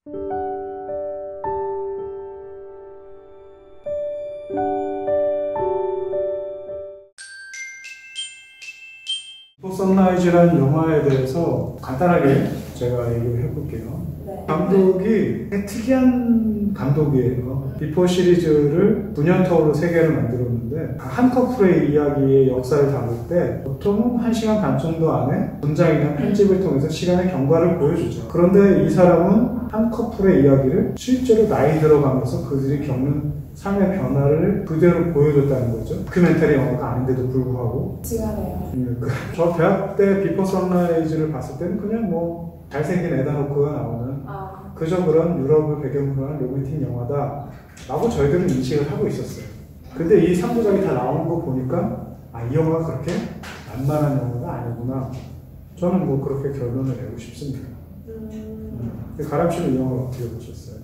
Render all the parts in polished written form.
비포 선라이즈라는 영화에 대해서 간단하게 제가 얘기를 해볼게요. 네. 감독이 되게 특이한 감독이에요. 비포 시리즈를 9년 터울로 3개를 만들었는데 한 커플의 이야기의 역사를 다룰 때 보통 1시간 반 정도 안에 분장이나 편집을 통해서 시간의 경과를 보여주죠. 그런데 이 사람은 한 커플의 이야기를 실제로 나이 들어가면서 그들이 겪는 삶의 변화를 그대로 보여줬다는 거죠. 다큐멘터리 영화가 아닌데도 불구하고. 징하네요. 저 대학 때 비포 선라이즈를 봤을 때는 그냥 뭐 잘생긴 에다 노크가 나오는 그저 그런 유럽을 배경으로 한 로맨틱 영화다 라고 저희들은 인식을 하고 있었어요. 근데 이 3부작이 다 나온 거 보니까 이 영화가 그렇게 만만한 영화가 아니구나. 저는 뭐 그렇게 결론을 내고 싶습니다. 가람 씨는 이 영화를 어떻게 보셨어요?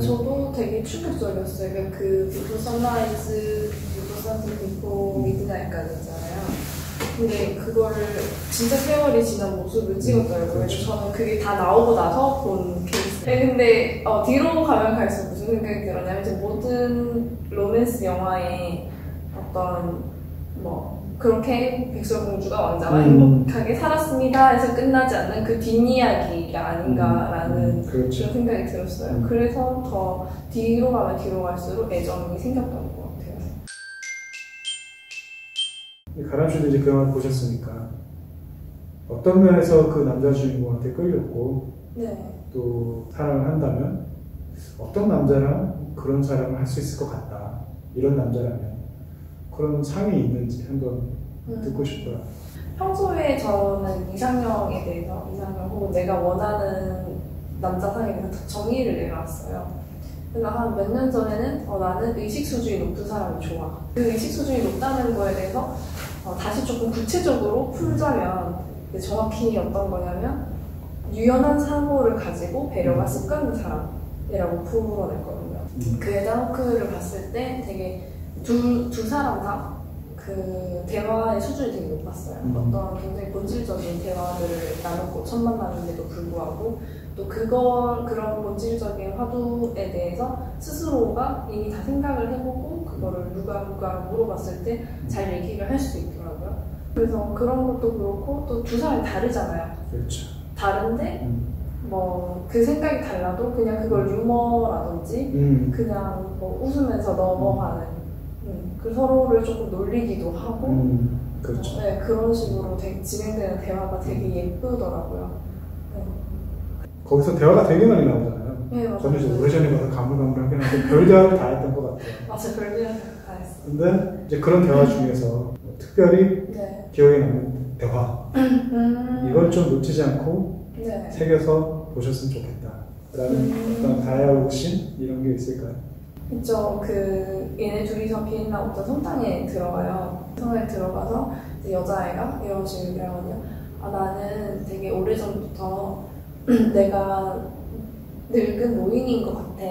저도 되게 충격적이었어요. 그 비포 선라이즈, 비포 선셋, 비포 미드나잇까지 있잖아요. 근데 그거를 진짜 세월이 지난 모습을 찍었더라고요. 그래서 저는 그게 다 나오고 나서 본 케이스. 근데 뒤로 가면 갈수록 무슨 생각이 들었냐면 이제 모든 로맨스 영화에 어떤 그렇게 백설공주가 왕자와 행복하게 살았습니다 해서 끝나지 않는 그 뒷이야기가 아닌가라는 그런 생각이 들었어요. 그래서 더 뒤로 가면 뒤로 갈수록 애정이 생겼던 것 같아요. 가람 씨도 이제 그 영화를 보셨으니까 어떤 면에서 그 남자 주인공한테 끌렸고 또 사랑을 한다면 어떤 남자랑 그런 사랑을 할 수 있을 것 같다. 이런 남자라면 그런 상이 있는지 한번 듣고 싶어요. 평소에 저는 이상형에 대해서, 이상형 혹은 내가 원하는 남자 상에 대해서 정의를 내놨어요. 그러니까 한 몇 년 전에는 나는 의식 수준이 높은 사람이 좋아. 그 의식 수준이 높다는 거에 대해서 다시 조금 구체적으로 풀자면 정확히 어떤 거냐면 유연한 사고를 가지고 배려가 습관인 사람이라고 풀어냈거든요. 그 에다 호크를 봤을 때 되게 두 사람 다 그 대화의 수준이 되게 높았어요. 어떤 굉장히 본질적인 대화들을 나눴고 첫 만남인데도 불구하고 또 그런 본질적인 화두에 대해서 스스로가 이미 다 생각을 해보고 그거를 누가 물어봤을 때 잘 얘기를 할 수 있더라고요. 그래서 그런 것도 그렇고 또 두 사람이 다르잖아요. 그렇죠. 다른데 그 생각이 달라도 그냥 그걸 유머라든지 그냥 웃으면서 넘어가는 그 서로를 조금 놀리기도 하고 그렇죠. 그런 식으로 진행되는 대화가 되게 예쁘더라고요. 거기서 대화가 되게 많이 나오잖아요. 네, 맞아요. 저는 이제 오래전에 가서 가물가물하긴 한데 별 대화를 다 했던 것 같아요. 맞아요, 별 대화를 다 했어요. 근데 이제 그런 대화 중에서 특별히 기억에 남는 대화 이걸 좀 놓치지 않고 새겨서 보셨으면 좋겠다 라는 어떤 다이얼로그씬 이런 게 있을까요? 있죠. 얘네 둘이서 비엔나 어떤 성당에 들어가요. 성당에 들어가서 이제 여자아이가 이런 식으로 얘기하거든요. 나는 되게 오래전부터 내가 늙은 노인인 것 같아.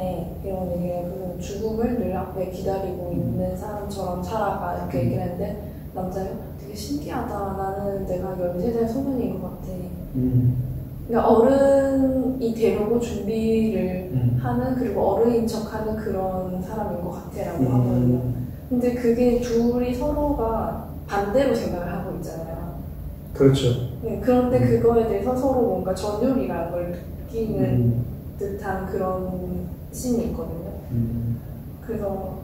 이런 얘기를 죽음을 늘 앞에 기다리고 있는 사람처럼 살아가. 이렇게 얘기를 했는데 남자가 되게 신기하다. 나는 내가 13살 소년인 것 같아. 그러니까 어른이 되려고 준비를 하는, 그리고 어른인 척하는 그런 사람인 것 같아라고 하거든요. 근데 그게 둘이 서로가 반대로 생각을 하고 있잖아요. 그렇죠. 그런데 그거에 대해서 서로 뭔가 전율이라는 걸 느끼는 듯한 그런 씬이 있거든요. 그래서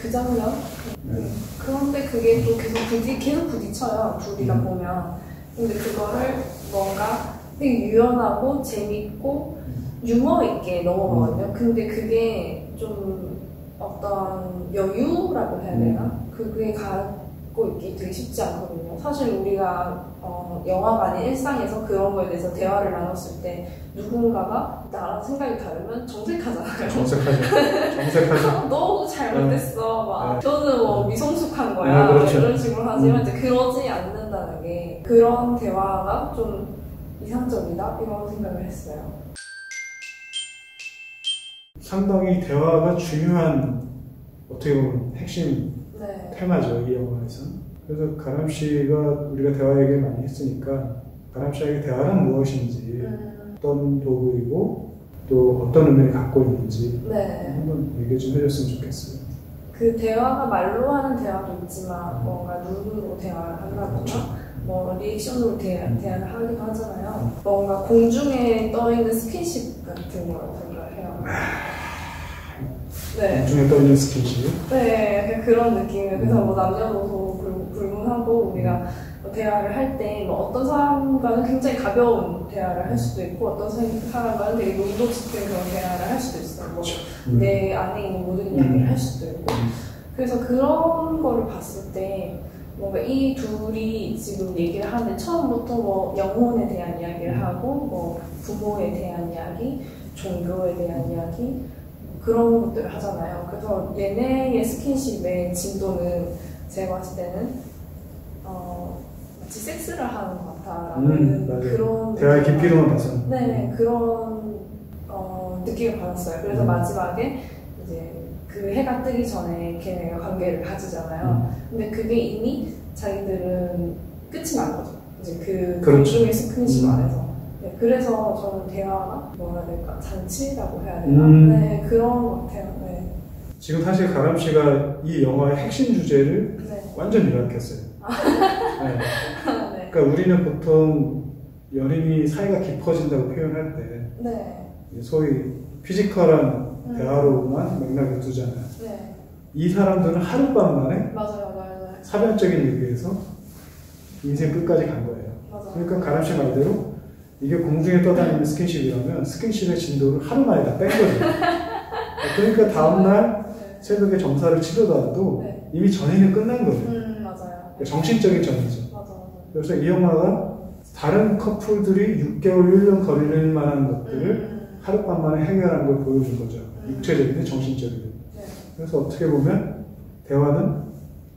그 장면? 그런데 그게 또 계속 부딪혀요. 둘이가 보면. 근데 그거를 뭔가 되게 유연하고 재밌고 유머 있게 넘어가거든요. 근데 그게 좀 어떤 여유라고 해야 되나? 그게 갖고 있기 되게 쉽지 않거든요. 사실 우리가 영화가 아닌 일상에서 그런 거에 대해서 대화를 나눴을 때 누군가가 나랑 생각이 다르면 정색하잖아요. 정색하죠. 너무 잘못됐어. 막 저는 미성숙한 거야. 그렇죠. 이런 식으로 하지만 이제 그러지 않는다는 게, 그런 대화가 좀 이상적이다 이런 생각을 했어요. 상당히 대화가 중요한 어떻게 보면 핵심 테마죠, 이 영화에서. 그래서 가람 씨가 우리가 대화 얘기를 많이 했으니까 가람 씨에게 대화란 무엇인지, 어떤 도구이고 또 어떤 의미를 갖고 있는지 네. 한번 얘기 좀 해줬으면 좋겠어요. 그 대화가 말로 하는 대화도 있지만 뭔가 눈으로 대화를 한다거나 그렇죠. 뭐 리액션으로 대화를 하기도 하잖아요. 뭔가 공중에 떠있는 스킨십 같은 걸 생각해요. 네. 공중에 떠있는 스킨십. 네, 약간 그런 느낌이에요. 그래서 뭐 남녀노소 불문하고 우리가 뭐 대화를 할 때 뭐 어떤 사람과는 굉장히 가벼운 대화를 할 수도 있고 어떤 사람과는 되게 논도 짙은 그런 대화를 할 수도 있어요. 뭐 내 안에 있는 모든 이야기를 할 수도 있고. 그래서 그런 거를 봤을 때 뭔가 이 둘이 지금 얘기를 하는데 처음부터 뭐 영혼에 대한 이야기를 하고 뭐 부모에 대한 이야기, 종교에 대한 이야기 그런 것들을 하잖아요. 그래서 얘네의 스킨십의 진도는 제가 봤을 때는 마치 섹스를 하는 것 같다라는 그런 대화의 깊이로만 봐서 네 그런 느낌을 받았어요. 그래서 마지막에 이제 그 해가 뜨기 전에 걔네가 관계를 가지잖아요. 근데 그게 이미 자기들은 끝이 난 거죠. 이제 그 그렇죠. 공중의 스킨십 안에서. 네, 그래서 저는 대화가 뭐라 해야 될까 잔치라고 해야 되나? 네 그런 것 같아요. 네. 지금 사실 가람 씨가 이 영화의 핵심 주제를 네. 완전 요약했어요. 네. 네. 그러니까 우리는 보통 연인이 사이가 깊어진다고 표현할 때 네. 소위 피지컬한 대화로만 맥락을 두잖아요. 네. 이 사람들은 하룻밤 만에 맞아요. 사변적인 얘기에서 인생 끝까지 간 거예요. 맞아요. 그러니까 가람 씨 말대로 이게 공중에 떠다니는 스킨십이라면 스킨십의 진도를 하루 만에 다 뺀 거죠. 그러니까 다음날 새벽에 점사를 치르더라도 네. 이미 전이는 끝난 거예요. 맞아요. 정신적인 전이죠. 맞아. 그래서 이 영화가 다른 커플들이 6개월, 1년 걸릴 만한 것들을 하룻밤 만에 해결한 걸 보여준 거죠. 육체적이든 정신적이든. 네. 그래서 어떻게 보면 대화는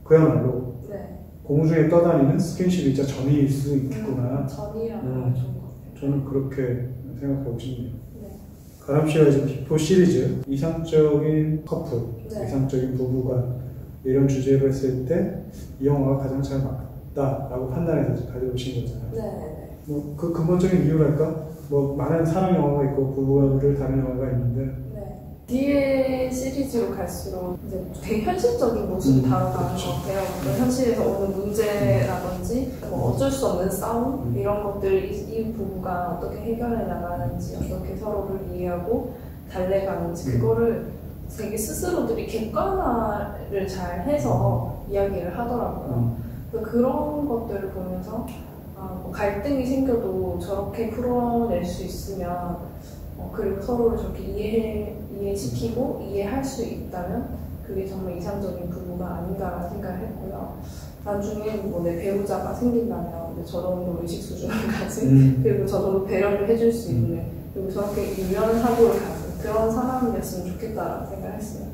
그야말로 네. 공중에 떠다니는 스킨십이자 전이일 수 있겠구나. 전이라는 게 좋은 것 같아요. 저는 그렇게 생각하고 싶네요. 네. 가람 씨가 이제 비포 시리즈 이상적인 커플, 네. 이상적인 부부간 이런 주제로 했을 때 이 영화가 가장 잘 맞다라고 판단해서 가져오신 거잖아요. 네. 뭐 그 근본적인 이유랄까? 뭐 많은 사랑 영화가 있고 부부를 다룬 영화가 있는데 네. 뒤에 시리즈로 갈수록 이제 되게 현실적인 모습을 다뤄가는 그렇죠. 것 같아요. 뭐 현실에서 오는 문제라든지 뭐 어쩔 수 없는 싸움 이런 것들 이 부부가 어떻게 해결해 나가는지 어떻게 서로를 이해하고 달래가는지 그거를 되게 스스로들이 객관화를 잘 해서 이야기를 하더라고요. 그런 것들을 보면서 뭐 갈등이 생겨도 저렇게 풀어낼 수 있으면 그리고 서로를 저렇게 이해시키고 이해할 수 있다면 그게 정말 이상적인 부부가 아닌가라는 생각을 했고요. 나중에 뭐 내 배우자가 생긴다면 저 정도 의식 수준을 가진 그리고 저 정도 배려를 해줄 수 있는 그리고 저렇게 유연한 사고를 가진 그런 사람이었으면 좋겠다라는 생각을 했어요.